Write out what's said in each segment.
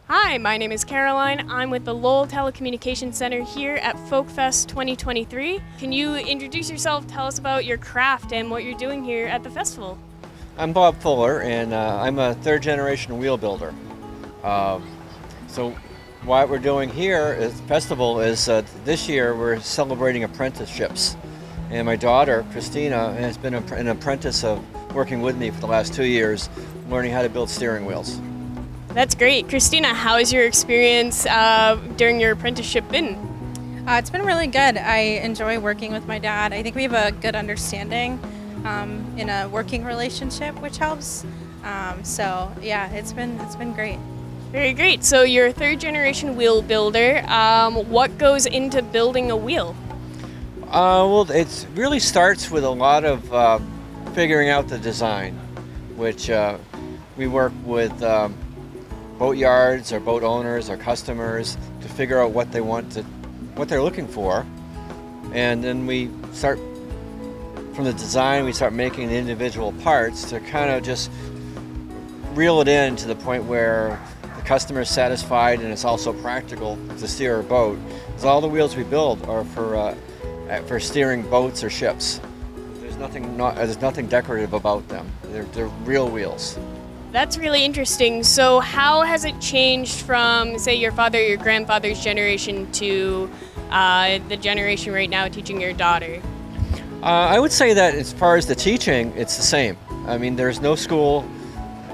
Hi, my name is Caroline. I'm with the Lowell Telecommunications Center here at FolkFest 2023. Can you introduce yourself, tell us about your craft and what you're doing here at the festival? I'm Bob Fuller, and I'm a third-generation wheel builder. So what we're doing here at the festival is this year we're celebrating apprenticeships. And my daughter, Christina, has been an apprentice of working with me for the last 2 years, learning how to build steering wheels. That's great. Christina, how has your experience during your apprenticeship been? It's been really good. I enjoy working with my dad. I think we have a good understanding in a working relationship, which helps. So yeah, it's been great. Very great. So you're a third generation wheel builder. What goes into building a wheel? Well, it really starts with a lot of figuring out the design, which we work with boat yards or boat owners or customers to figure out what they're looking for, and then we start from the design. We start making the individual parts to kind of just reel it in to the point where the customer is satisfied and it's also practical to steer a boat. Because all the wheels we build are for steering boats or ships. There's nothing decorative about them. They're real wheels. That's really interesting. So how has it changed from, say, your father or your grandfather's generation to the generation right now teaching your daughter? I would say that as far as the teaching, it's the same. I mean, there's no school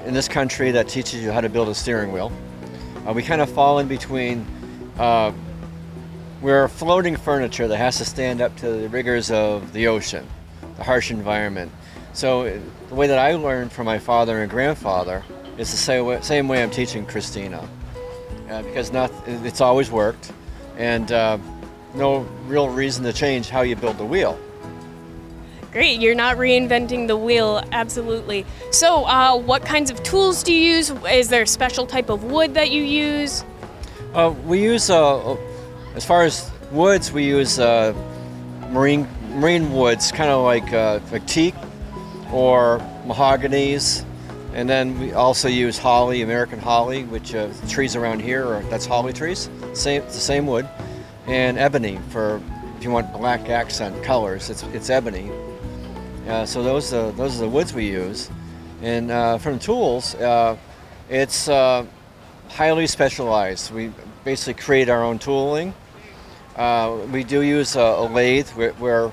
in this country that teaches you how to build a steering wheel. We kind of fall in between. We're floating furniture that has to stand up to the rigors of the ocean, the harsh environment. So the way that I learned from my father and grandfather is the same way I'm teaching Christina, because it's always worked, and no real reason to change how you build the wheel. Great, you're not reinventing the wheel, absolutely. So what kinds of tools do you use? Is there a special type of wood that you use? We use, as far as woods, we use marine woods, kind of like teak or mahoganies, and then we also use holly, American holly, which trees around here that's holly trees. It's the same wood, and ebony for if you want black accent colors. It's ebony. So those are the woods we use, and from tools, it's highly specialized. We basically create our own tooling. We do use a lathe where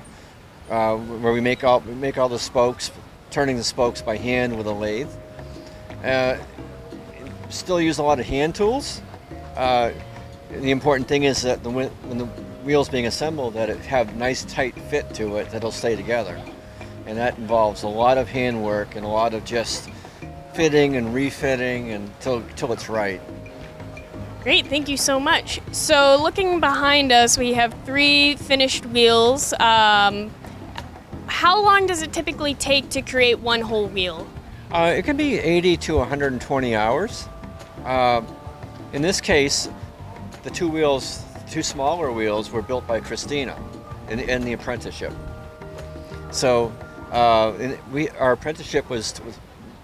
we make all the spokes, turning the spokes by hand with a lathe. Still use a lot of hand tools. The important thing is that when the wheel's being assembled, that it have nice tight fit to it that'll stay together. And that involves a lot of handwork and a lot of just fitting and refitting until it's right. Great, thank you so much. So looking behind us, we have 3 finished wheels. How long does it typically take to create one whole wheel? It can be 80 to 120 hours. In this case, the 2 smaller wheels were built by Christina in the apprenticeship. So our apprenticeship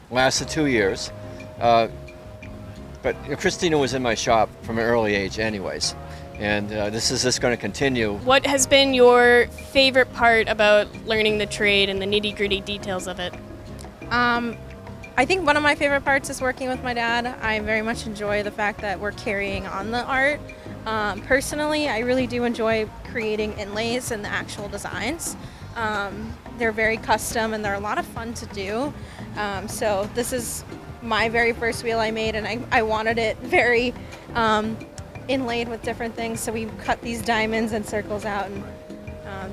lasted 2 years. But Christina was in my shop from an early age anyways, and this is just going to continue. What has been your favorite part about learning the trade and the nitty-gritty details of it? I think one of my favorite parts is working with my dad. I very much enjoy the fact that we're carrying on the art. Personally, I really do enjoy creating inlays and the actual designs. They're very custom and they're a lot of fun to do. So this is my very first wheel I made, and I wanted it very inlaid with different things, so we cut these diamonds and circles out and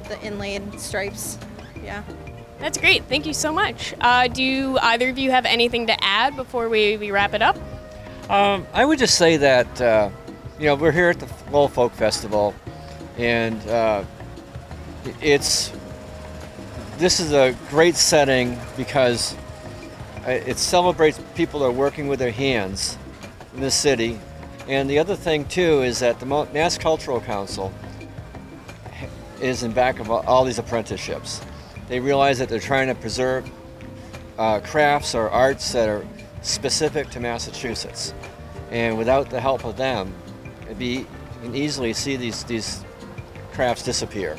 the inlaid stripes. Yeah. That's great, thank you so much. Do either of you have anything to add before we wrap it up? I would just say that we're here at the Lowell Folk Festival, and this is a great setting because it celebrates people that are working with their hands in the city. And the other thing too is that the Mass Cultural Council is in back of all these apprenticeships. They realize that they're trying to preserve crafts or arts that are specific to Massachusetts. and without the help of them, you can easily see these crafts disappear.